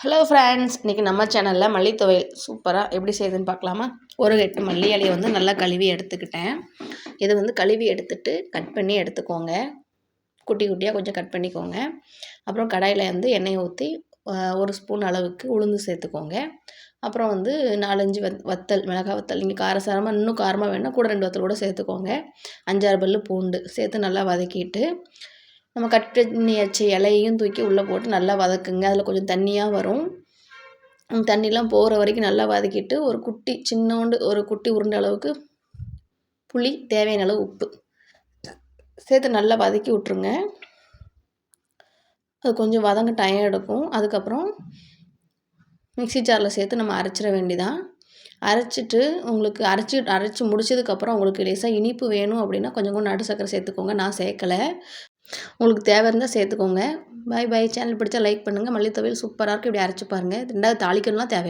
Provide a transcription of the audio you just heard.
Hello friends, இன்றைக்கி நம்ம சேனலில் மல்லி துவையல் சூப்பராக எப்படி செய்யுதுன்னு பார்க்கலாமா? ஒரு 8 மல்லி இலையை வந்து நல்லா கழுவி எடுத்துக்கிட்டேன். இது வந்து கழுவி எடுத்துட்டு கட் பண்ணி எடுத்துக்கோங்க. குட்டி குட்டியாக கொஞ்சம் கட் பண்ணிக்கோங்க. அப்புறம் கடாயில் வந்து எண்ணெயை ஊற்றி 1 ஸ்பூன் அளவுக்கு உளுந்து சேர்த்துக்கோங்க. அப்புறம் வந்து 4, 5 வத்தல், மிளகாய் வத்தல். நீங்கள் காரசாரமாக இன்னும் காரமாக வேணுன்னா கூட 2 வத்தல் கூட சேர்த்துக்கோங்க. 5, 6 பல்லு பூண்டு சேர்த்து நல்லா வதக்கிட்டு, நம்ம கட் பண்ணி வச்ச இலையையும் தூக்கி உள்ளே போட்டு நல்லா வதக்குங்க. அதில் கொஞ்சம் தண்ணியாக வரும். தண்ணிலாம் போகிற வரைக்கும் நல்லா வதக்கிட்டு, ஒரு குட்டி உருண்டை அளவுக்கு புளி, தேவையான அளவு உப்பு சேர்த்து நல்லா வதக்கி விட்ருங்க. அது கொஞ்சம் வதங்க டைம் எடுக்கும். அதுக்கப்புறம் மிக்ஸி ஜாரில் சேர்த்து நம்ம அரைச்சிட வேண்டியதான். அரைச்சிட்டு உங்களுக்கு அரைச்சி முடிச்சதுக்கப்புறம் உங்களுக்கு லேசாக இனிப்பு வேணும் அப்படின்னா கொஞ்சம் நாட்டு சர்க்கரை சேர்த்துக்கோங்க. நான் சேர்க்கலை. உங்களுக்கு தேவை இருந்தால் சேர்த்துக்கோங்க. பாய் பாய். சேனல் பிடிச்சா லைக் பண்ணுங்கள். மல்லி துவையல் சூப்பராக இருக்குது. இப்படி அரைச்சி பாருங்கள். 2வது தாளிக்கணும்லாம் தேவையில்லை.